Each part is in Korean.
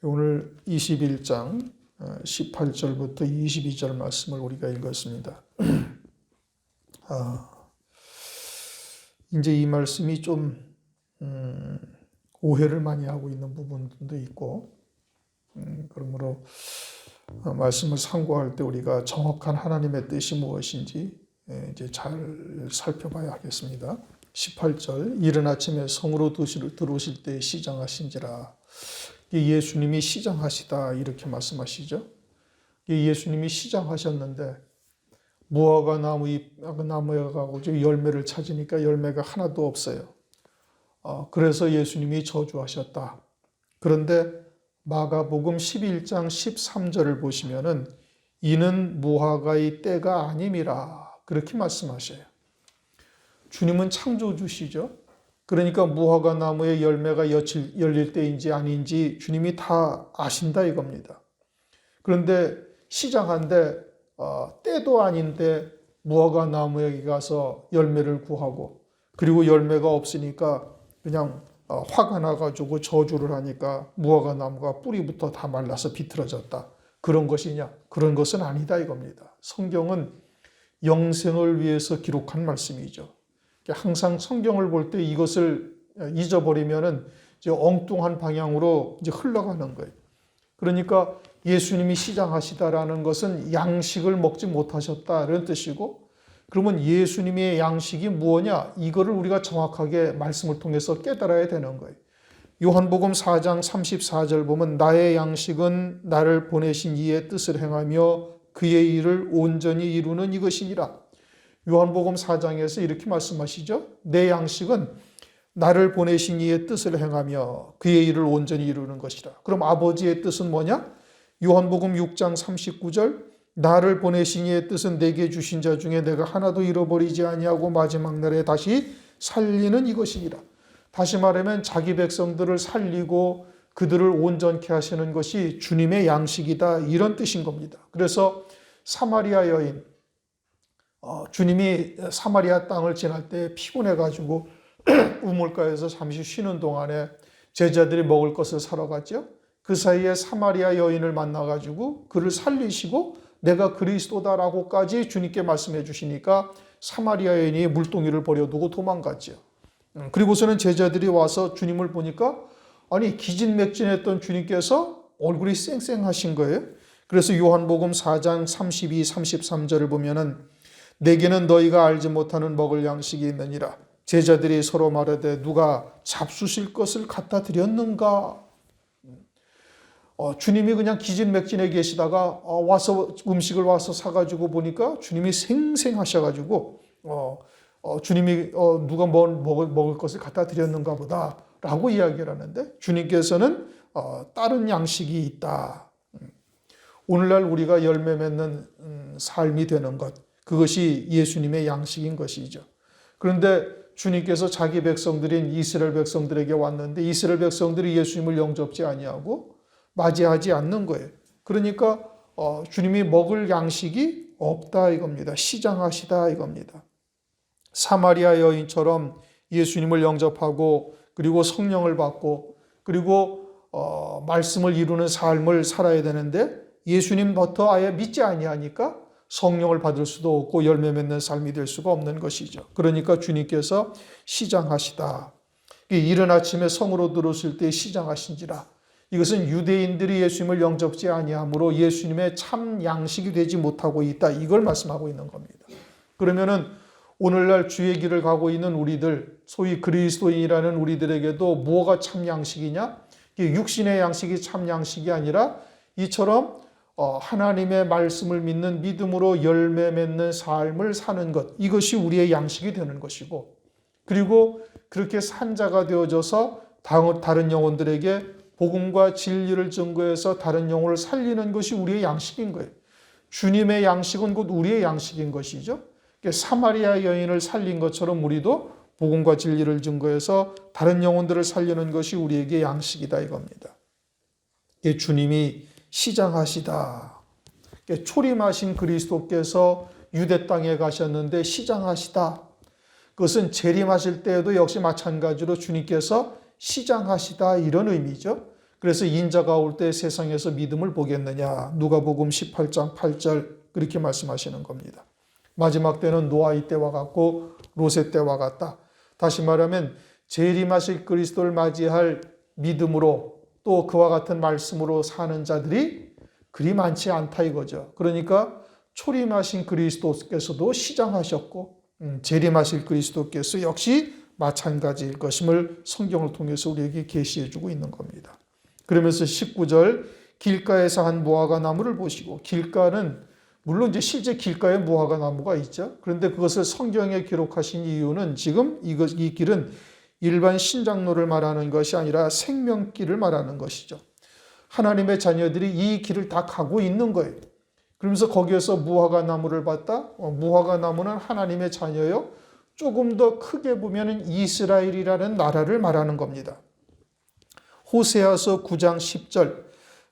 오늘 21장 18절부터 22절 말씀을 우리가 읽었습니다. 이제 이 말씀이 좀 오해를 많이 하고 있는 부분도 있고, 그러므로 말씀을 상고할 때 우리가 정확한 하나님의 뜻이 무엇인지 이제 잘 살펴봐야 하겠습니다. 18절, 이른 아침에 성으로 들어오실 때 시장하신지라. 예수님이 시장하시다 이렇게 말씀하시죠. 예수님이 시장하셨는데 무화과 나무에 가고 열매를 찾으니까 열매가 하나도 없어요. 그래서 예수님이 저주하셨다. 그런데 마가복음 11장 13절을 보시면은 이는 무화과의 때가 아님이라 그렇게 말씀하셔요. 주님은 창조주시죠. 그러니까 무화과 나무의 열매가 열릴 때인지 아닌지 주님이 다 아신다 이겁니다. 그런데 시장한데 때도 아닌데 무화과 나무에 가서 열매를 구하고, 그리고 열매가 없으니까 그냥 화가 나가지고 저주를 하니까 무화과 나무가 뿌리부터 다 말라서 비틀어졌다. 그런 것이냐? 그런 것은 아니다 이겁니다. 성경은 영생을 위해서 기록한 말씀이죠. 항상 성경을 볼 때 이것을 잊어버리면은 이제 엉뚱한 방향으로 이제 흘러가는 거예요. 그러니까 예수님이 시장하시다라는 것은 양식을 먹지 못하셨다는 뜻이고, 그러면 예수님의 양식이 무엇냐? 이거를 우리가 정확하게 말씀을 통해서 깨달아야 되는 거예요. 요한복음 4장 34절 보면 나의 양식은 나를 보내신 이의 뜻을 행하며 그의 일을 온전히 이루는 이것이니라. 요한복음 4장에서 이렇게 말씀하시죠. 내 양식은 나를 보내신 이의 뜻을 행하며 그의 일을 온전히 이루는 것이라. 그럼 아버지의 뜻은 뭐냐? 요한복음 6장 39절 나를 보내신 이의 뜻은 내게 주신 자 중에 내가 하나도 잃어버리지 아니하고 마지막 날에 다시 살리는 이것이니라. 다시 말하면 자기 백성들을 살리고 그들을 온전케 하시는 것이 주님의 양식이다 이런 뜻인 겁니다. 그래서 사마리아 여인, 주님이 사마리아 땅을 지날 때 피곤해가지고 우물가에서 잠시 쉬는 동안에 제자들이 먹을 것을 사러 갔죠. 그 사이에 사마리아 여인을 만나가지고 그를 살리시고 내가 그리스도다라고까지 주님께 말씀해 주시니까 사마리아 여인이 물동이를 버려두고 도망갔죠. 그리고서는 제자들이 와서 주님을 보니까 아니 기진맥진했던 주님께서 얼굴이 쌩쌩하신 거예요. 그래서 요한복음 4장 32, 33절을 보면은 내게는 너희가 알지 못하는 먹을 양식이 있느니라. 제자들이 서로 말하되 누가 잡수실 것을 갖다 드렸는가? 주님이 그냥 기진맥진해 계시다가 와서 음식을 와서 사가지고 보니까 주님이 생생하셔가지고 주님이 누가 먹을 것을 갖다 드렸는가 보다라고 이야기를 하는데 주님께서는 다른 양식이 있다. 오늘날 우리가 열매 맺는 삶이 되는 것, 그것이 예수님의 양식인 것이죠. 그런데 주님께서 자기 백성들인 이스라엘 백성들에게 왔는데 이스라엘 백성들이 예수님을 영접지 아니하고 맞이하지 않는 거예요. 그러니까 주님이 먹을 양식이 없다 이겁니다. 시장하시다 이겁니다. 사마리아 여인처럼 예수님을 영접하고 그리고 성령을 받고 그리고 말씀을 이루는 삶을 살아야 되는데 예수님부터 아예 믿지 아니하니까 성령을 받을 수도 없고 열매 맺는 삶이 될 수가 없는 것이죠. 그러니까 주님께서 시장하시다. 이른 아침에 성으로 들어오실 때 시장하신지라. 이것은 유대인들이 예수님을 영접지 아니하므로 예수님의 참 양식이 되지 못하고 있다. 이걸 말씀하고 있는 겁니다. 그러면은 오늘날 주의 길을 가고 있는 우리들, 소위 그리스도인이라는 우리들에게도 뭐가 참 양식이냐? 육신의 양식이 참 양식이 아니라 이처럼 하나님의 말씀을 믿는 믿음으로 열매 맺는 삶을 사는 것, 이것이 우리의 양식이 되는 것이고, 그리고 그렇게 산 자가 되어져서 다른 영혼들에게 복음과 진리를 증거해서 다른 영혼을 살리는 것이 우리의 양식인 거예요. 주님의 양식은 곧 우리의 양식인 것이죠. 사마리아 여인을 살린 것처럼 우리도 복음과 진리를 증거해서 다른 영혼들을 살리는 것이 우리에게 양식이다 이겁니다. 주님이 시장하시다. 초림하신 그리스도께서 유대 땅에 가셨는데 시장하시다. 그것은 재림하실 때에도 역시 마찬가지로 주님께서 시장하시다 이런 의미죠. 그래서 인자가 올 때 세상에서 믿음을 보겠느냐. 누가복음 18장 8절 그렇게 말씀하시는 겁니다. 마지막 때는 노아의 때와 같고 롯의 때와 같다. 다시 말하면 재림하실 그리스도를 맞이할 믿음으로 또 그와 같은 말씀으로 사는 자들이 그리 많지 않다 이거죠. 그러니까 초림하신 그리스도께서도 시장하셨고 재림하실 그리스도께서 역시 마찬가지일 것임을 성경을 통해서 우리에게 계시해 주고 있는 겁니다. 그러면서 19절 길가에서 한 무화과 나무를 보시고, 길가는 물론 이제 실제 길가에 무화과 나무가 있죠. 그런데 그것을 성경에 기록하신 이유는 지금 이 길은 일반 신장로를 말하는 것이 아니라 생명길을 말하는 것이죠. 하나님의 자녀들이 이 길을 다 가고 있는 거예요. 그러면서 거기에서 무화과 나무를 봤다. 무화과 나무는 하나님의 자녀요. 조금 더 크게 보면 이스라엘이라는 나라를 말하는 겁니다. 호세아서 9장 10절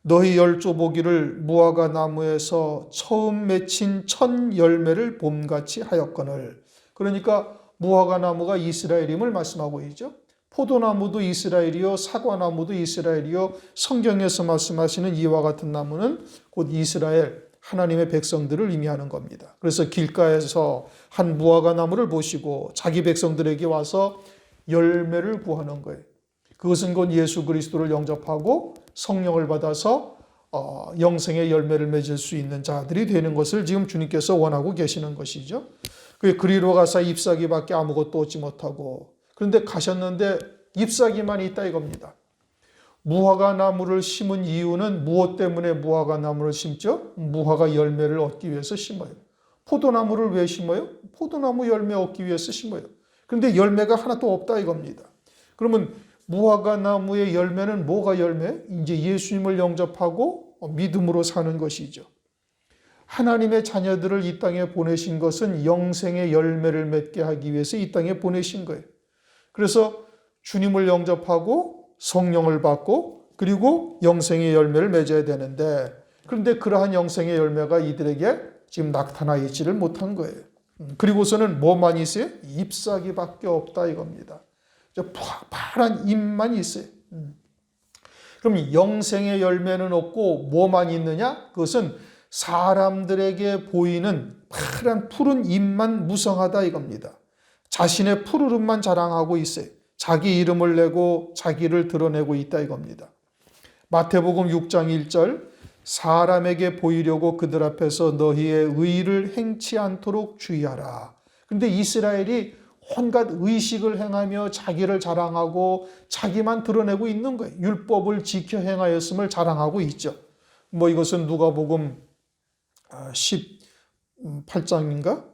너희 열조 보기를 무화과 나무에서 처음 맺힌 첫 열매를 봄같이 하였거늘. 그러니까 무화과 나무가 이스라엘임을 말씀하고 있죠. 포도나무도 이스라엘이요, 사과나무도 이스라엘이요, 성경에서 말씀하시는 이와 같은 나무는 곧 이스라엘, 하나님의 백성들을 의미하는 겁니다. 그래서 길가에서 한 무화과 나무를 보시고 자기 백성들에게 와서 열매를 구하는 거예요. 그것은 곧 예수 그리스도를 영접하고 성령을 받아서 영생의 열매를 맺을 수 있는 자들이 되는 것을 지금 주님께서 원하고 계시는 것이죠. 그리로 가서 잎사귀밖에 아무것도 얻지 못하고, 그런데 가셨는데 잎사귀만 있다 이겁니다. 무화과 나무를 심은 이유는 무엇 때문에 무화과 나무를 심죠? 무화과 열매를 얻기 위해서 심어요. 포도나무를 왜 심어요? 포도나무 열매 얻기 위해서 심어요. 그런데 열매가 하나도 없다 이겁니다. 그러면 무화과 나무의 열매는 뭐가 열매? 이제 예수님을 영접하고 믿음으로 사는 것이죠. 하나님의 자녀들을 이 땅에 보내신 것은 영생의 열매를 맺게 하기 위해서 이 땅에 보내신 거예요. 그래서 주님을 영접하고 성령을 받고 그리고 영생의 열매를 맺어야 되는데, 그런데 그러한 영생의 열매가 이들에게 지금 나타나 있지를 못한 거예요. 그리고서는 뭐만 있어요? 잎사귀밖에 없다 이겁니다. 파란 잎만 있어요. 그럼 영생의 열매는 없고 뭐만 있느냐? 그것은 사람들에게 보이는 파란 푸른 잎만 무성하다 이겁니다. 자신의 푸르름만 자랑하고 있어요. 자기 이름을 내고 자기를 드러내고 있다 이겁니다. 마태복음 6장 1절 사람에게 보이려고 그들 앞에서 너희의 의를 행치 않도록 주의하라. 그런데 이스라엘이 온갖 의식을 행하며 자기를 자랑하고 자기만 드러내고 있는 거예요. 율법을 지켜 행하였음을 자랑하고 있죠. 이것은 누가복음 18장인가?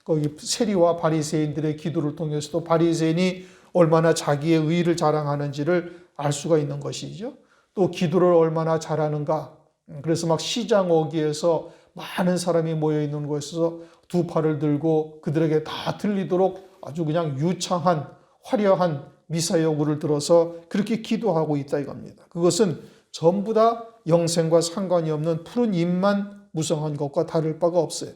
거기 세리와 바리새인들의 기도를 통해서도 바리새인이 얼마나 자기의 의를 자랑하는지를 알 수가 있는 것이죠. 또 기도를 얼마나 잘하는가. 그래서 막 시장 어귀에서 많은 사람이 모여 있는 곳에서 두 팔을 들고 그들에게 다 들리도록 아주 그냥 유창한 화려한 미사여구를 들어서 그렇게 기도하고 있다 이겁니다. 그것은 전부 다 영생과 상관이 없는 푸른 잎만 무성한 것과 다를 바가 없어요.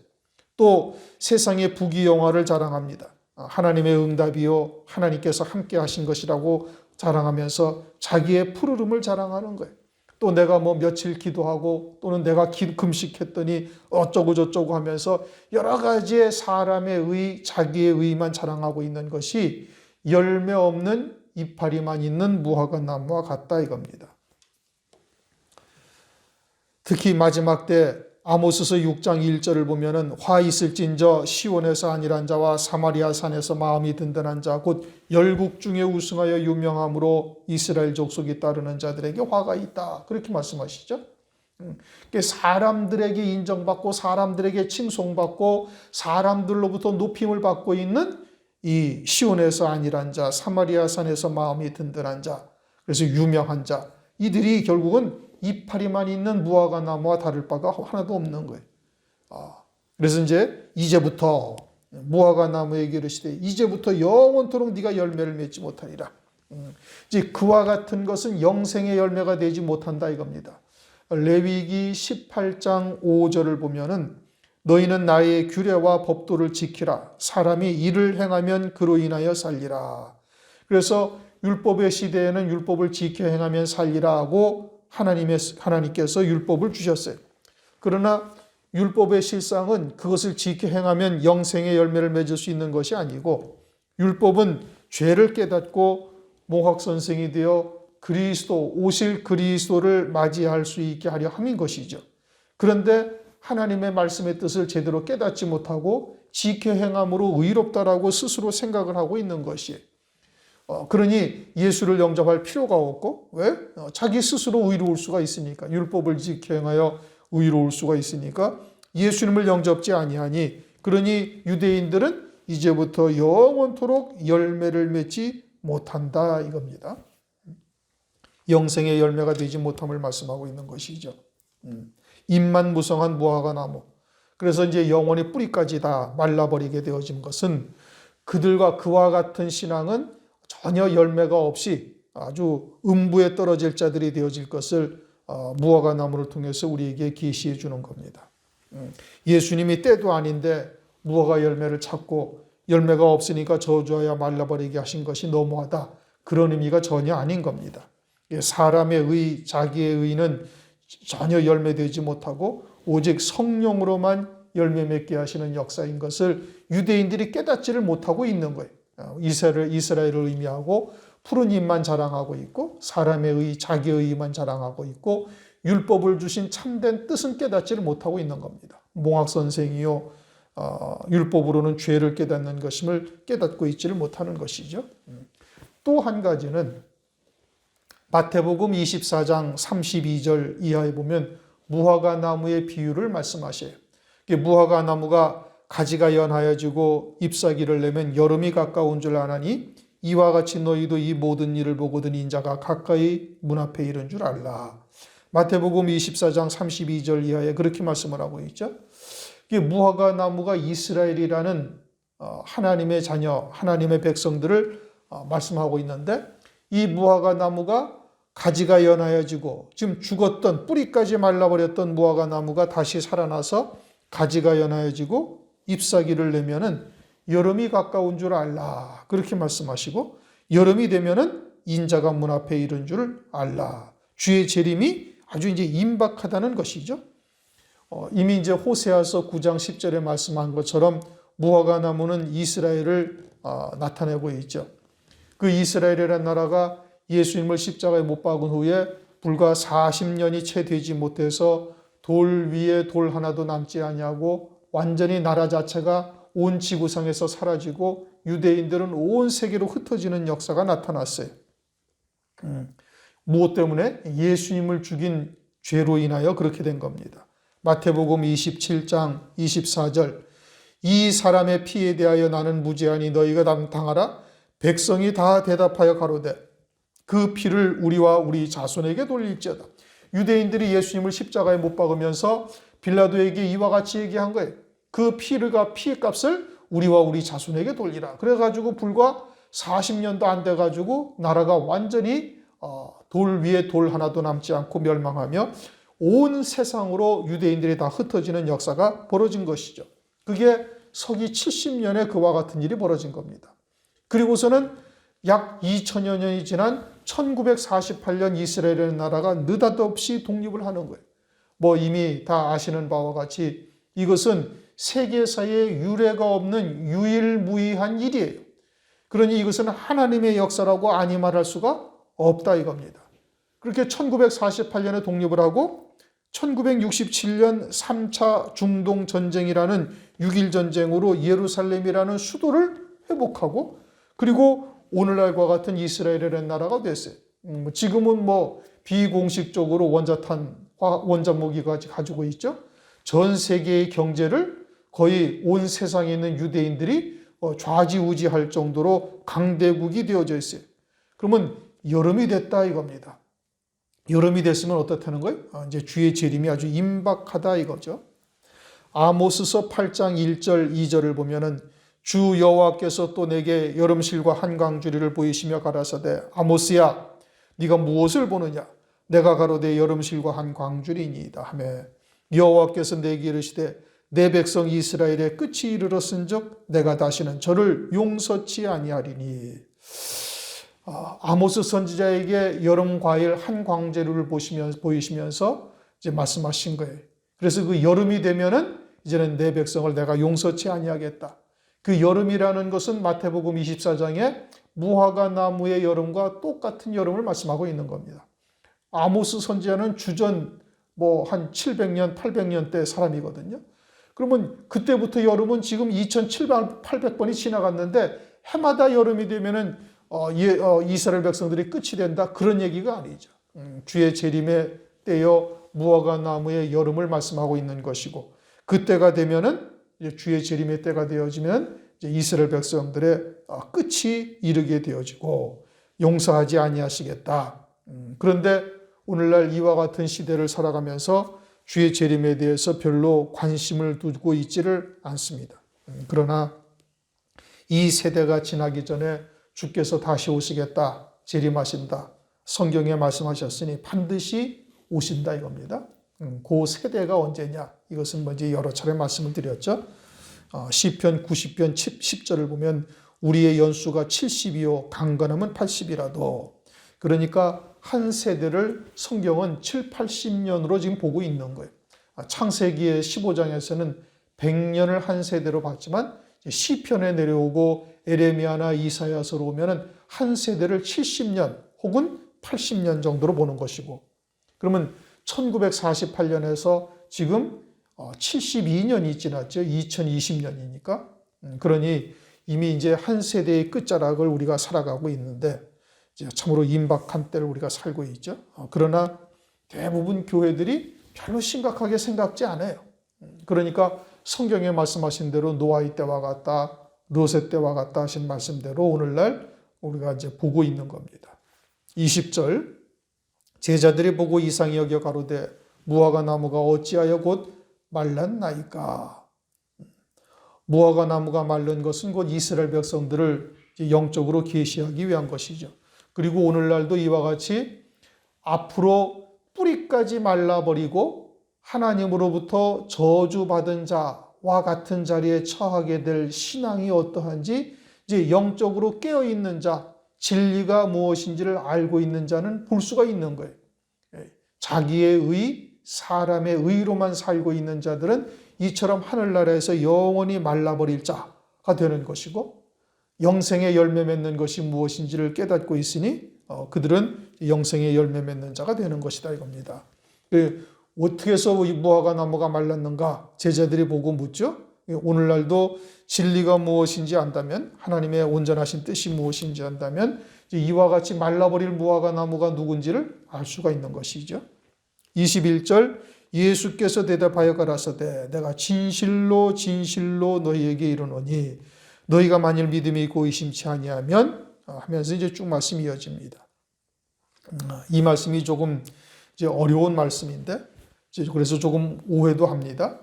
또 세상의 부귀영화를 자랑합니다. 하나님의 응답이요 하나님께서 함께 하신 것이라고 자랑하면서 자기의 푸르름을 자랑하는 거예요. 또 내가 며칠 기도하고 또는 내가 금식했더니 어쩌고 저쩌고 하면서 여러 가지의 사람의 의, 자기의 의만 자랑하고 있는 것이 열매 없는 이파리만 있는 무화과 나무와 같다 이겁니다. 특히 마지막 때 아모스서 6장 1절을 보면은 화 있을진저 시온에서 안일한 자와 사마리아 산에서 마음이 든든한 자 곧 열국 중에 우승하여 유명함으로 이스라엘 족속이 따르는 자들에게 화가 있다. 그렇게 말씀하시죠. 사람들에게 인정받고 사람들에게 칭송받고 사람들로부터 높임을 받고 있는 이 시온에서 안일한 자, 사마리아 산에서 마음이 든든한 자, 그래서 유명한 자, 이들이 결국은 이파리만 있는 무화과 나무와 다를 바가 하나도 없는 거예요. 그래서 이제부터 무화과 나무에게 이르시되 이제부터 영원토록 네가 열매를 맺지 못하리라. 이제 그와 같은 것은 영생의 열매가 되지 못한다 이겁니다. 레위기 18장 5절을 보면은 너희는 나의 규례와 법도를 지키라. 사람이 이를 행하면 그로 인하여 살리라. 그래서 율법의 시대에는 율법을 지켜 행하면 살리라 하고 하나님께서 율법을 주셨어요. 그러나 율법의 실상은 그것을 지켜 행하면 영생의 열매를 맺을 수 있는 것이 아니고, 율법은 죄를 깨닫고 몽학선생이 되어 오실 그리스도를 맞이할 수 있게 하려 함인 것이죠. 그런데 하나님의 말씀의 뜻을 제대로 깨닫지 못하고 지켜 행함으로 의롭다라고 스스로 생각을 하고 있는 것이에요. 그러니 예수를 영접할 필요가 없고, 왜? 자기 스스로 의로울 수가 있으니까, 율법을 지켜 행하여 의로울 수가 있으니까 예수님을 영접지 아니하니, 그러니 유대인들은 이제부터 영원토록 열매를 맺지 못한다 이겁니다. 영생의 열매가 되지 못함을 말씀하고 있는 것이죠. 잎만 무성한 무화과 나무. 그래서 이제 영원히 뿌리까지 다 말라버리게 되어진 것은, 그들과 그와 같은 신앙은 전혀 열매가 없이 아주 음부에 떨어질 자들이 되어질 것을 무화과 나무를 통해서 우리에게 계시해 주는 겁니다. 예수님이 때도 아닌데 무화과 열매를 찾고 열매가 없으니까 저주하여 말라버리게 하신 것이 너무하다, 그런 의미가 전혀 아닌 겁니다. 사람의 의, 자기의 의는 전혀 열매되지 못하고 오직 성령으로만 열매 맺게 하시는 역사인 것을 유대인들이 깨닫지를 못하고 있는 거예요. 이스라엘을 의미하고 푸른 잎만 자랑하고 있고, 사람의 의, 자기의 의만 자랑하고 있고, 율법을 주신 참된 뜻은 깨닫지를 못하고 있는 겁니다. 몽학선생이요, 율법으로는 죄를 깨닫는 것임을 깨닫고 있지를 못하는 것이죠. 또 한 가지는 마태복음 24장 32절 이하에 보면 무화과 나무의 비유를 말씀하셔요. 무화과 나무가 가지가 연하여지고 잎사귀를 내면 여름이 가까운 줄 아나니, 이와 같이 너희도 이 모든 일을 보거든 인자가 가까이 문 앞에 이른 줄 알라. 마태복음 24장 32절 이하에 그렇게 말씀을 하고 있죠. 무화과 나무가 이스라엘이라는 하나님의 자녀, 하나님의 백성들을 말씀하고 있는데, 이 무화과 나무가 가지가 연하여지고 지금 죽었던, 뿌리까지 말라버렸던 무화과 나무가 다시 살아나서 가지가 연하여지고 잎사귀를 내면은 여름이 가까운 줄 알라, 그렇게 말씀하시고, 여름이 되면은 인자가 문 앞에 이른 줄 알라. 주의 재림이 아주 이제 임박하다는 것이죠. 이미 이제 호세아서 9장 10절에 말씀한 것처럼 무화과 나무는 이스라엘을 나타내고 있죠. 그 이스라엘이라는 나라가 예수님을 십자가에 못 박은 후에 불과 40년이 채 되지 못해서 돌 위에 돌 하나도 남지 아니하고 완전히 나라 자체가 온 지구상에서 사라지고 유대인들은 온 세계로 흩어지는 역사가 나타났어요. 무엇 때문에? 예수님을 죽인 죄로 인하여 그렇게 된 겁니다. 마태복음 27장 24절, 이 사람의 피에 대하여 나는 무죄하니 너희가 당하라. 백성이 다 대답하여 가로되 그 피를 우리와 우리 자손에게 돌릴지어다. 유대인들이 예수님을 십자가에 못 박으면서 빌라도에게 이와 같이 얘기한 거예요. 그 피값을 우리와 우리 자손에게 돌리라. 그래가지고 불과 40년도 안 돼가지고 나라가 완전히 돌 위에 돌 하나도 남지 않고 멸망하며 온 세상으로 유대인들이 다 흩어지는 역사가 벌어진 것이죠. 그게 서기 70년에 그와 같은 일이 벌어진 겁니다. 그리고서는 약 2000여 년이 지난 1948년 이스라엘이라는 나라가 느닷없이 독립을 하는 거예요. 이미 다 아시는 바와 같이 이것은 세계사에 유례가 없는 유일무이한 일이에요. 그러니 이것은 하나님의 역사라고 아니 말할 수가 없다 이겁니다. 그렇게 1948년에 독립을 하고 1967년 3차 중동 전쟁이라는 6.1 전쟁으로 예루살렘이라는 수도를 회복하고, 그리고 오늘날과 같은 이스라엘이라는 나라가 됐어요. 지금은 비공식적으로 원자탄, 원자무기까지 가지고 있죠. 전 세계의 경제를 거의 온 세상에 있는 유대인들이 좌지우지할 정도로 강대국이 되어져 있어요. 그러면 여름이 됐다 이겁니다. 여름이 됐으면 어떻다는 거예요? 이제 주의 재림이 아주 임박하다 이거죠. 아모스서 8장 1절 2절을 보면은 주 여호와께서 또 내게 여름실과 한강주리를 보이시며 가라사대 아모스야 네가 무엇을 보느냐? 내가 가로되 여름실과 한강주리니이다 하매 여호와께서 내게 이르시되 내 백성 이스라엘의 끝이 이르렀은즉 내가 다시는 저를 용서치 아니하리니. 아모스 선지자에게 여름 과일 한 광재료를 보이시면서 이제 말씀하신 거예요. 그래서 그 여름이 되면은 이제는 내 백성을 내가 용서치 아니하겠다. 그 여름이라는 것은 마태복음 24장에 무화과 나무의 여름과 똑같은 여름을 말씀하고 있는 겁니다. 아모스 선지자는 주전 한 700년, 800년 대 사람이거든요. 그러면 그때부터 여름은 지금 2700번이 지나갔는데 해마다 여름이 되면은 이스라엘 백성들이 끝이 된다. 그런 얘기가 아니죠. 주의 재림의 때여 무화과 나무의 여름을 말씀하고 있는 것이고, 그때가 되면은 주의 재림의 때가 되어지면 이스라엘 백성들의 끝이 이르게 되어지고 용서하지 아니하시겠다. 그런데 오늘날 이와 같은 시대를 살아가면서 주의 재림에 대해서 별로 관심을 두고 있지를 않습니다. 그러나 이 세대가 지나기 전에 주께서 다시 오시겠다, 재림하신다, 성경에 말씀하셨으니 반드시 오신다 이겁니다. 그 세대가 언제냐? 이것은 먼저 여러 차례 말씀을 드렸죠. 시편 90편 10절을 보면 우리의 연수가 70이요 강건함은 80이라도, 그러니까 한 세대를 성경은 7, 80년으로 지금 보고 있는 거예요. 창세기의 15장에서는 100년을 한 세대로 봤지만 시편에 내려오고 에레미야나 이사야서로 오면은 한 세대를 70년 혹은 80년 정도로 보는 것이고, 그러면 1948년에서 지금 72년이 지났죠. 2020년이니까. 그러니 이미 이제 한 세대의 끝자락을 우리가 살아가고 있는데 참으로 임박한 때를 우리가 살고 있죠. 그러나 대부분 교회들이 별로 심각하게 생각지 않아요. 그러니까 성경에 말씀하신 대로 노아의 때와 같다, 롯의 때와 같다 하신 말씀대로 오늘날 우리가 이제 보고 있는 겁니다. 20절, 제자들이 보고 이상히 여겨 가로되 무화과 나무가 어찌하여 곧 말랐나이까. 무화과 나무가 말른 것은 곧 이스라엘 백성들을 영적으로 계시하기 위한 것이죠. 그리고 오늘날도 이와 같이 앞으로 뿌리까지 말라버리고 하나님으로부터 저주받은 자와 같은 자리에 처하게 될 신앙이 어떠한지 이제 영적으로 깨어있는 자, 진리가 무엇인지를 알고 있는 자는 볼 수가 있는 거예요. 자기의 의, 사람의 의로만 살고 있는 자들은 이처럼 하늘나라에서 영원히 말라버릴 자가 되는 것이고, 영생의 열매 맺는 것이 무엇인지를 깨닫고 있으니 그들은 영생의 열매 맺는 자가 되는 것이다 이겁니다. 어떻게 해서 이 무화과 나무가 말랐는가 제자들이 보고 묻죠. 오늘날도 진리가 무엇인지 안다면, 하나님의 온전하신 뜻이 무엇인지 안다면 이와 같이 말라버릴 무화과 나무가 누군지를 알 수가 있는 것이죠. 21절, 예수께서 대답하여 가라사대 내가 진실로 진실로 너희에게 이르노니 너희가 만일 믿음이 있고 의심치 아니하면 하면서 이제 쭉 말씀이 이어집니다. 이 말씀이 조금 이제 어려운 말씀인데 그래서 조금 오해도 합니다.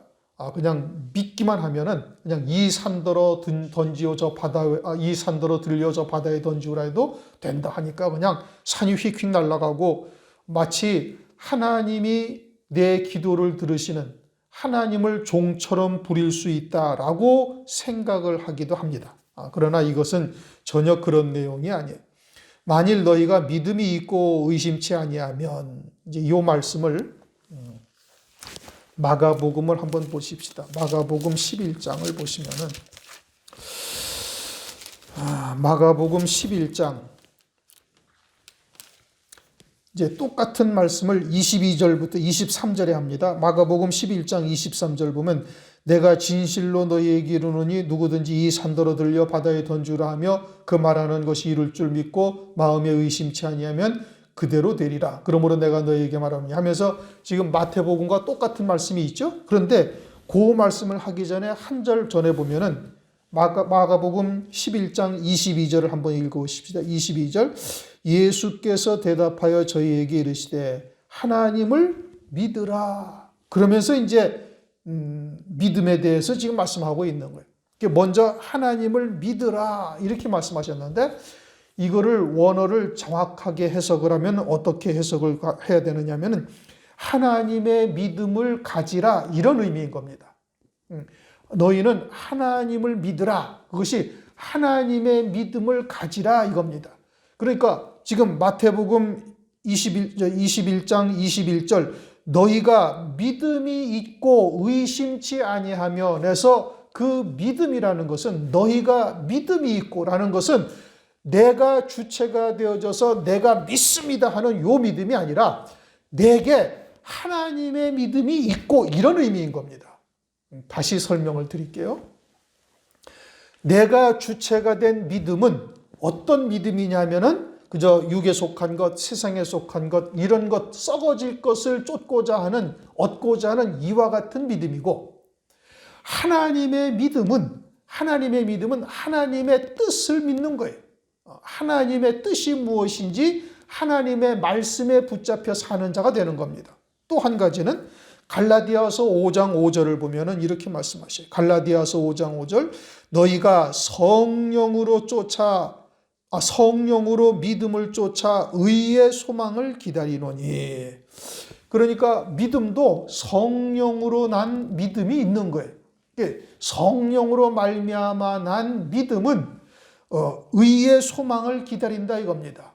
그냥 믿기만 하면은 그냥 이 산더러 던지어 저 바다에, 이 산더러 들려 저 바다에 던지우라 해도 된다 하니까 그냥 산이 휙휙 날아가고 마치 하나님이 내 기도를 들으시는 하나님을 종처럼 부릴 수 있다라고 생각을 하기도 합니다. 그러나 이것은 전혀 그런 내용이 아니에요. 만일 너희가 믿음이 있고 의심치 아니하면, 이제 이 말씀을 마가복음을 한번 보십시다. 마가복음 11장을 보시면은 마가복음 11장 이제 똑같은 말씀을 22절부터 23절에 합니다. 마가복음 11장 23절 보면 내가 진실로 너희에게 이르노니 누구든지 이 산더러 들려 바다에 던지라 하며 그 말하는 것이 이룰 줄 믿고 마음에 의심치 아니하면 그대로 되리라. 그러므로 내가 너희에게 말하노니 하면서 지금 마태복음과 똑같은 말씀이 있죠. 그런데 그 말씀을 하기 전에 한 절 전에 보면은 마가복음 11장 22절을 한번 읽어보십시다. 22절, 예수께서 대답하여 저희에게 이르시되 하나님을 믿으라. 그러면서 이제 믿음에 대해서 지금 말씀하고 있는 거예요. 먼저 하나님을 믿으라 이렇게 말씀하셨는데, 이거를 원어를 정확하게 해석을 하면 어떻게 해석을 해야 되느냐면은 하나님의 믿음을 가지라 이런 의미인 겁니다. 너희는 하나님을 믿으라, 그것이 하나님의 믿음을 가지라 이겁니다. 그러니까 지금 마태복음 21장 21절 너희가 믿음이 있고 의심치 아니하면에서 그 믿음이라는 것은 너희가 믿음이 있고라는 것은 내가 주체가 되어져서 내가 믿습니다 하는 요 믿음이 아니라 내게 하나님의 믿음이 있고 이런 의미인 겁니다. 다시 설명을 드릴게요. 내가 주체가 된 믿음은 어떤 믿음이냐면은 그저 육에 속한 것, 세상에 속한 것, 이런 것, 썩어질 것을 쫓고자 하는, 얻고자 하는 이와 같은 믿음이고, 하나님의 믿음은 하나님의 뜻을 믿는 거예요. 하나님의 뜻이 무엇인지 하나님의 말씀에 붙잡혀 사는 자가 되는 겁니다. 또 한 가지는 갈라디아서 5장 5절을 보면은 이렇게 말씀하셔요. 갈라디아서 5장 5절 너희가 성령으로 믿음을 쫓아 의의 소망을 기다리노니. 그러니까 믿음도 성령으로 난 믿음이 있는 거예요. 성령으로 말미암아 난 믿음은 의의 소망을 기다린다 이겁니다.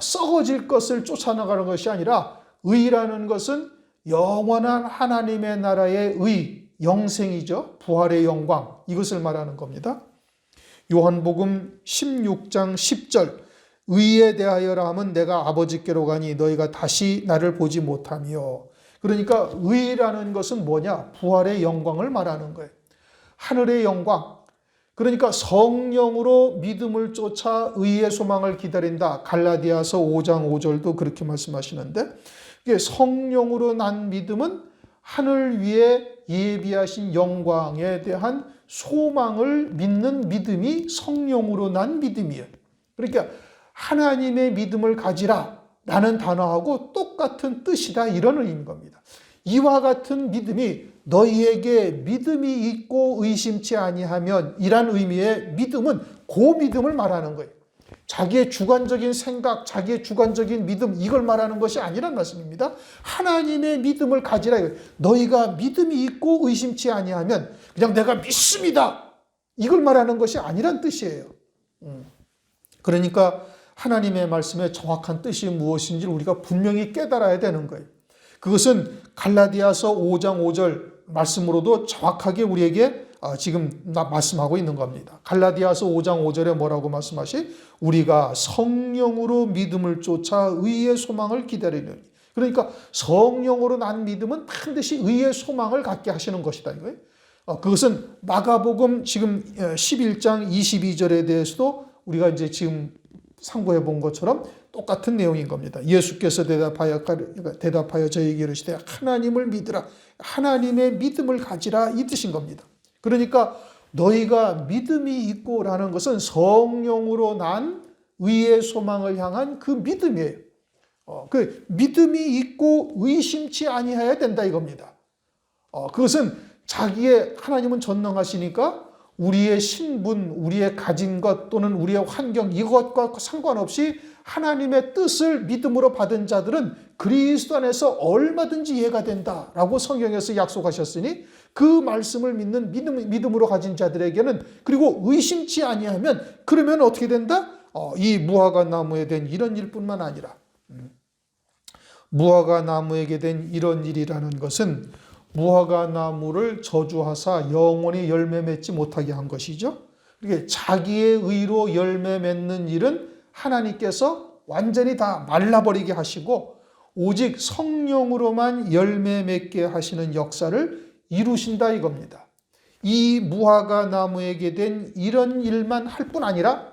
썩어질 것을 쫓아나가는 것이 아니라 의라는 것은 영원한 하나님의 나라의 의, 영생이죠. 부활의 영광, 이것을 말하는 겁니다. 요한복음 16장 10절 의에 대하여라 함은 내가 아버지께로 가니 너희가 다시 나를 보지 못하며. 그러니까 의라는 것은 뭐냐? 부활의 영광을 말하는 거예요. 하늘의 영광. 그러니까 성령으로 믿음을 쫓아 의의 소망을 기다린다. 갈라디아서 5장 5절도 그렇게 말씀하시는데 성령으로 난 믿음은 하늘 위에 예비하신 영광에 대한 소망을 믿는 믿음이 성령으로 난 믿음이에요. 그러니까 하나님의 믿음을 가지라 라는 단어하고 똑같은 뜻이다 이런 의미인 겁니다. 이와 같은 믿음이 너희에게 믿음이 있고 의심치 아니하면 이란 의미의 믿음은 그 믿음을 말하는 거예요. 자기의 주관적인 생각, 자기의 주관적인 믿음 이걸 말하는 것이 아니란 말씀입니다. 하나님의 믿음을 가지라. 너희가 믿음이 있고 의심치 아니하면 그냥 내가 믿습니다. 이걸 말하는 것이 아니란 뜻이에요. 그러니까 하나님의 말씀의 정확한 뜻이 무엇인지 우리가 분명히 깨달아야 되는 거예요. 그것은 갈라디아서 5장 5절 말씀으로도 정확하게 우리에게 지금 말씀하고 있는 겁니다. 갈라디아서 5장 5절에 뭐라고 말씀하시? 우리가 성령으로 믿음을 쫓아 의의 소망을 기다리는. 그러니까 성령으로 난 믿음은 반드시 의의 소망을 갖게 하시는 것이다 이거예요. 그것은 마가복음 지금 11장 22절에 대해서도 우리가 이제 지금 상고해 본 것처럼 똑같은 내용인 겁니다. 예수께서 대답하여 저에게 이르시되 하나님을 믿으라. 하나님의 믿음을 가지라 이 뜻인 겁니다. 그러니까 너희가 믿음이 있고라는 것은 성령으로 난 의의 소망을 향한 그 믿음이에요. 그 믿음이 있고 의심치 아니해야 된다 이겁니다. 그것은 하나님은 전능하시니까 우리의 신분, 우리의 가진 것 또는 우리의 환경 이것과 상관없이 하나님의 뜻을 믿음으로 받은 자들은 그리스도 안에서 얼마든지 이해가 된다라고 성경에서 약속하셨으니 그 말씀을 믿는 믿음으로 가진 자들에게는 그리고 의심치 아니하면 그러면 어떻게 된다? 이 무화과 나무에 된 이런 일뿐만 아니라 무화과 나무에게 된 이런 일이라는 것은 무화과 나무를 저주하사 영원히 열매 맺지 못하게 한 것이죠. 그러니까 자기의 의로 열매 맺는 일은 하나님께서 완전히 다 말라버리게 하시고 오직 성령으로만 열매 맺게 하시는 역사를 이루신다 이겁니다. 이 무화과 나무에게 된 이런 일만 할 뿐 아니라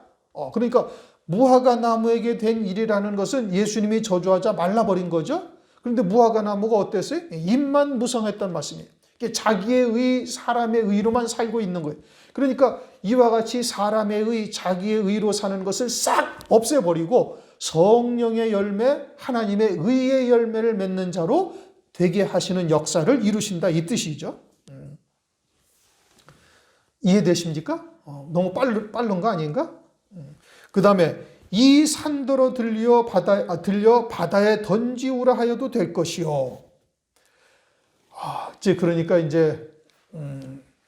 그러니까 무화과 나무에게 된 일이라는 것은 예수님이 저주하자 말라버린 거죠. 그런데 무화과 나무가 어땠어요? 잎만 무성했단 말씀이에요. 자기의 의, 사람의 의로만 살고 있는 거예요. 그러니까 이와 같이 사람의 의, 자기의 의로 사는 것을 싹 없애버리고 성령의 열매, 하나님의 의의 열매를 맺는 자로 되게 하시는 역사를 이루신다 이 뜻이죠. 이해되십니까? 너무 빠른 거 아닌가? 그 다음에 이 산더러 들려 바다에 던지우라 하여도 될 것이요. 그러니까 이제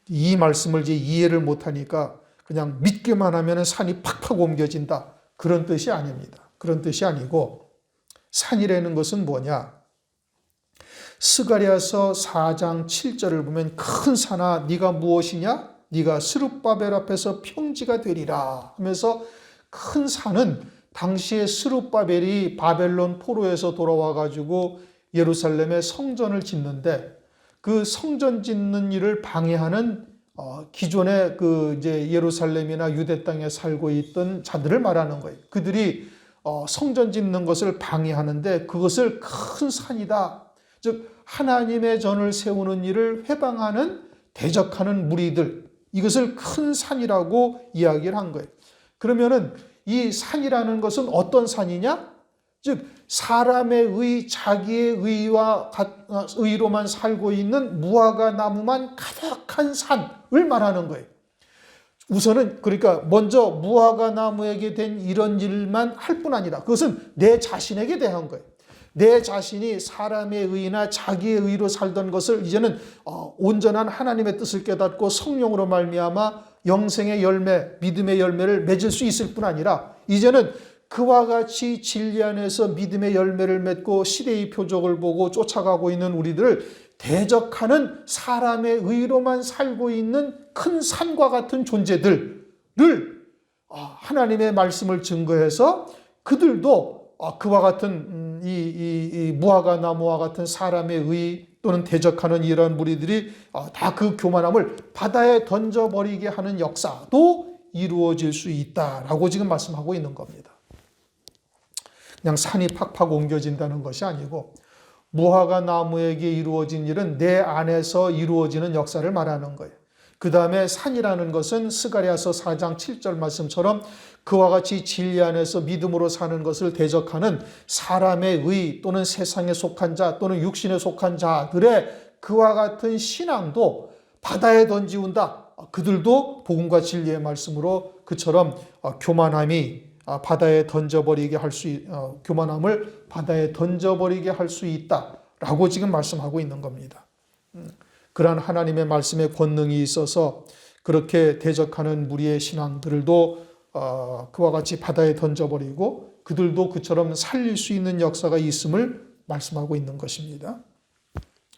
이 말씀을 이제 이해를 못하니까 그냥 믿기만 하면 산이 팍팍 옮겨진다. 그런 뜻이 아닙니다. 그런 뜻이 아니고 산이라는 것은 뭐냐? 스가랴서 4장 7절을 보면 큰 산아 네가 무엇이냐? 네가 스룹바벨 앞에서 평지가 되리라 하면서 큰 산은 당시에 스룹바벨이 바벨론 포로에서 돌아와 가지고 예루살렘에 성전을 짓는데 그 성전 짓는 일을 방해하는 기존의 그 이제 예루살렘이나 유대 땅에 살고 있던 자들을 말하는 거예요. 그들이 성전 짓는 것을 방해하는데 그것을 큰 산이다. 즉 하나님의 전을 세우는 일을 회방하는 대적하는 무리들, 이것을 큰 산이라고 이야기를 한 거예요. 그러면은 이 산이라는 것은 어떤 산이냐? 즉 사람의 자기의 의로만 살고 있는 무화과 나무만 가득한 산을 말하는 거예요. 우선은 그러니까 먼저 무화과 나무에게 된 이런 일만 할 뿐 아니라 그것은 내 자신에게 대한 거예요. 내 자신이 사람의 의나 자기의 의로 살던 것을 이제는 온전한 하나님의 뜻을 깨닫고 성령으로 말미암아 영생의 열매, 믿음의 열매를 맺을 수 있을 뿐 아니라 이제는 그와 같이 진리 안에서 믿음의 열매를 맺고 시대의 표적을 보고 쫓아가고 있는 우리들을 대적하는 사람의 의로만 살고 있는 큰 산과 같은 존재들을 하나님의 말씀을 증거해서 그들도 그와 같은 이 무화과 나무와 같은 사람의 의 또는 대적하는 이러한 무리들이 다 그 교만함을 바다에 던져버리게 하는 역사도 이루어질 수 있다라고 지금 말씀하고 있는 겁니다. 그냥 산이 팍팍 옮겨진다는 것이 아니고 무화과 나무에게 이루어진 일은 내 안에서 이루어지는 역사를 말하는 거예요. 그 다음에 산이라는 것은 스가랴서 4장 7절 말씀처럼 그와 같이 진리 안에서 믿음으로 사는 것을 대적하는 사람의 의 또는 세상에 속한 자 또는 육신에 속한 자들의 그와 같은 신앙도 바다에 던지운다. 그들도 복음과 진리의 말씀으로 그처럼 교만함이 바다에 던져버리게 교만함을 바다에 던져버리게 할 수 있다라고 지금 말씀하고 있는 겁니다. 그러한 하나님의 말씀의 권능이 있어서 그렇게 대적하는 무리의 신앙들도 그와 같이 바다에 던져버리고 그들도 그처럼 살릴 수 있는 역사가 있음을 말씀하고 있는 것입니다.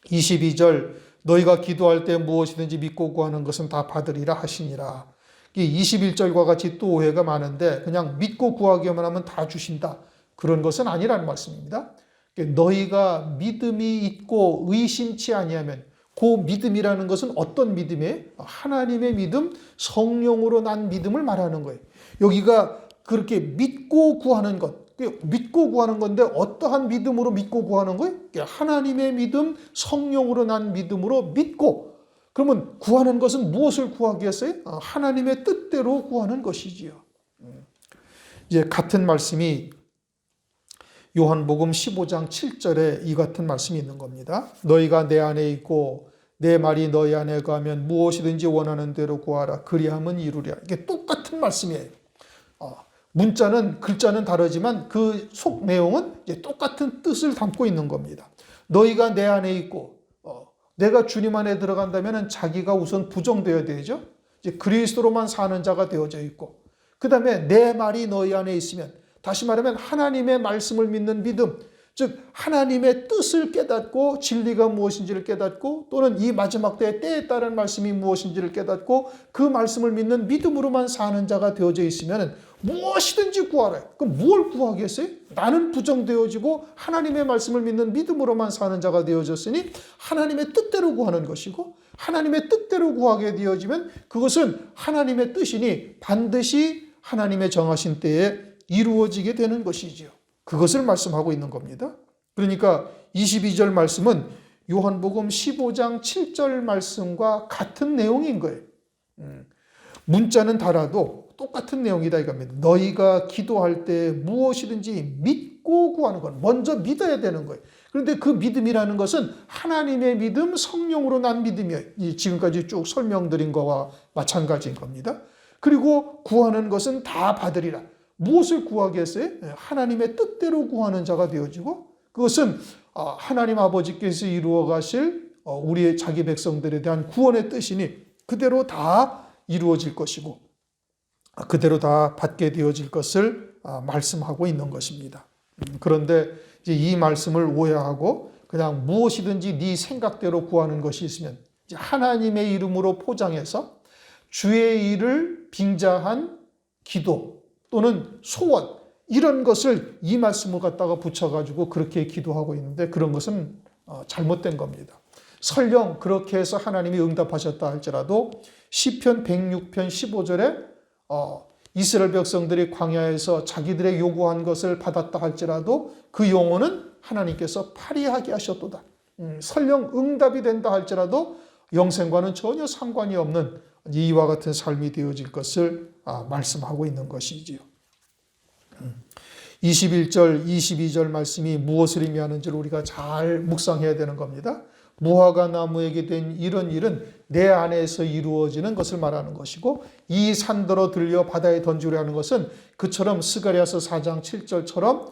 22절 너희가 기도할 때 무엇이든지 믿고 구하는 것은 다 받으리라 하시니라. 21절과 같이 또 오해가 많은데 그냥 믿고 구하기만 하면 다 주신다. 그런 것은 아니라는 말씀입니다. 너희가 믿음이 있고 의심치 아니하면 그 믿음이라는 것은 어떤 믿음이에요? 하나님의 믿음, 성령으로 난 믿음을 말하는 거예요. 여기가 그렇게 믿고 구하는 것, 믿고 구하는 건데 어떠한 믿음으로 믿고 구하는 거예요? 하나님의 믿음, 성령으로 난 믿음으로 믿고 그러면 구하는 것은 무엇을 구하겠어요? 하나님의 뜻대로 구하는 것이지요. 이제 같은 말씀이 요한복음 15장 7절에 이 같은 말씀이 있는 겁니다. 너희가 내 안에 있고 내 말이 너희 안에 가면 무엇이든지 원하는 대로 구하라. 그리하면 이루리라. 이게 똑같은 말씀이에요. 글자는 다르지만 그 속 내용은 이제 똑같은 뜻을 담고 있는 겁니다. 너희가 내 안에 있고 내가 주님 안에 들어간다면 자기가 우선 부정되어야 되죠. 이제 그리스도로만 사는 자가 되어져 있고 그 다음에 내 말이 너희 안에 있으면 다시 말하면 하나님의 말씀을 믿는 믿음, 즉 하나님의 뜻을 깨닫고 진리가 무엇인지를 깨닫고 또는 이 마지막 때에 따른 말씀이 무엇인지를 깨닫고 그 말씀을 믿는 믿음으로만 사는 자가 되어져 있으면 무엇이든지 구하라. 그럼 뭘 구하겠어요? 나는 부정되어지고 하나님의 말씀을 믿는 믿음으로만 사는 자가 되어졌으니 하나님의 뜻대로 구하는 것이고 하나님의 뜻대로 구하게 되어지면 그것은 하나님의 뜻이니 반드시 하나님의 정하신 때에 이루어지게 되는 것이지요. 그것을 말씀하고 있는 겁니다. 그러니까 22절 말씀은 요한복음 15장 7절 말씀과 같은 내용인 거예요. 문자는 달라도 똑같은 내용이다 이겁니다. 너희가 기도할 때 무엇이든지 믿고 구하는 건 먼저 믿어야 되는 거예요. 그런데 그 믿음이라는 것은 하나님의 믿음, 성령으로 난 믿음이에요. 지금까지 쭉 설명드린 거와 마찬가지인 겁니다. 그리고 구하는 것은 다 받으리라. 무엇을 구하겠어요? 하나님의 뜻대로 구하는 자가 되어지고 그것은 하나님 아버지께서 이루어 가실 우리의 자기 백성들에 대한 구원의 뜻이니 그대로 다 이루어질 것이고 그대로 다 받게 되어질 것을 말씀하고 있는 것입니다. 그런데 이제 이 말씀을 오해하고 그냥 무엇이든지 네 생각대로 구하는 것이 있으면 이제 하나님의 이름으로 포장해서 주의 일을 빙자한 기도 또는 소원 이런 것을 이 말씀을 갖다가 붙여가지고 그렇게 기도하고 있는데 그런 것은 잘못된 겁니다. 설령 그렇게 해서 하나님이 응답하셨다 할지라도 시편 106편 15절에 이스라엘 백성들이 광야에서 자기들의 요구한 것을 받았다 할지라도 그 영혼은 하나님께서 파리하게 하셨도다. 설령 응답이 된다 할지라도 영생과는 전혀 상관이 없는 이와 같은 삶이 되어질 것을 말씀하고 있는 것이지요. 21절, 22절 말씀이 무엇을 의미하는지를 우리가 잘 묵상해야 되는 겁니다. 무화과 나무에게 된 이런 일은 내 안에서 이루어지는 것을 말하는 것이고 이 산더러 들려 바다에 던지려 하는 것은 그처럼 스가랴서 4장 7절처럼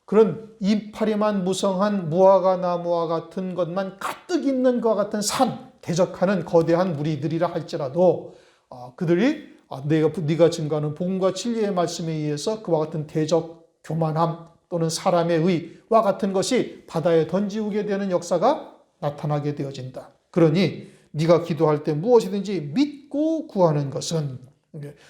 그런 이파리만 무성한 무화과 나무와 같은 것만 가득 있는 것과 같은 산, 대적하는 거대한 무리들이라 할지라도 그들이 네가 증거하는 복음과 진리의 말씀에 의해서 그와 같은 대적, 교만함 또는 사람의 의와 같은 것이 바다에 던지우게 되는 역사가 나타나게 되어진다. 그러니 네가 기도할 때 무엇이든지 믿고 구하는 것은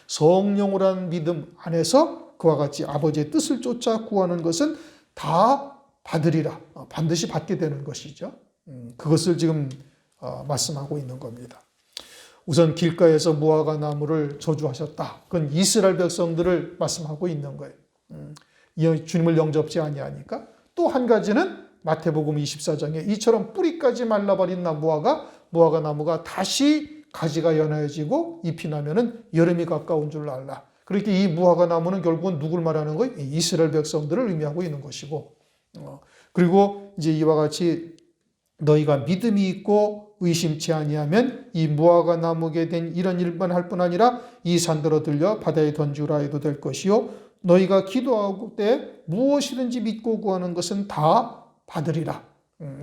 성령으로 한 믿음 안에서 그와 같이 아버지의 뜻을 쫓아 구하는 것은 다 받으리라. 반드시 받게 되는 것이죠. 그것을 지금 말씀하고 있는 겁니다. 우선 길가에서 무화과 나무를 저주하셨다. 그건 이스라엘 백성들을 말씀하고 있는 거예요. 주님을 영접지 아니하니까. 또 한 가지는 마태복음 24장에 이처럼 뿌리까지 말라버린 무화과 나무가 다시 가지가 연해지고 잎이 나면은 여름이 가까운 줄 알라. 그렇게 이 무화과 나무는 결국은 누굴 말하는 거예요? 이스라엘 백성들을 의미하고 있는 것이고, 그리고 이제 이와 같이 너희가 믿음이 있고 의심치 아니하면 이 무화과 나무에 된 이런 일만 할 뿐 아니라 이 산더러 들려 바다에 던지라 해도 될 것이요 너희가 기도할 때 무엇이든지 믿고 구하는 것은 다 받으리라.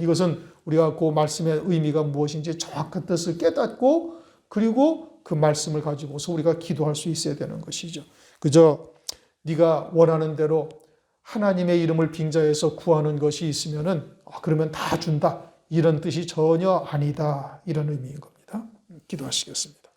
이것은 우리가 그 말씀의 의미가 무엇인지 정확한 뜻을 깨닫고 그리고 그 말씀을 가지고서 우리가 기도할 수 있어야 되는 것이죠. 그저 네가 원하는 대로 하나님의 이름을 빙자해서 구하는 것이 있으면은 그러면 다 준다. 이런 뜻이 전혀 아니다. 이런 의미인 겁니다. 기도하시겠습니다.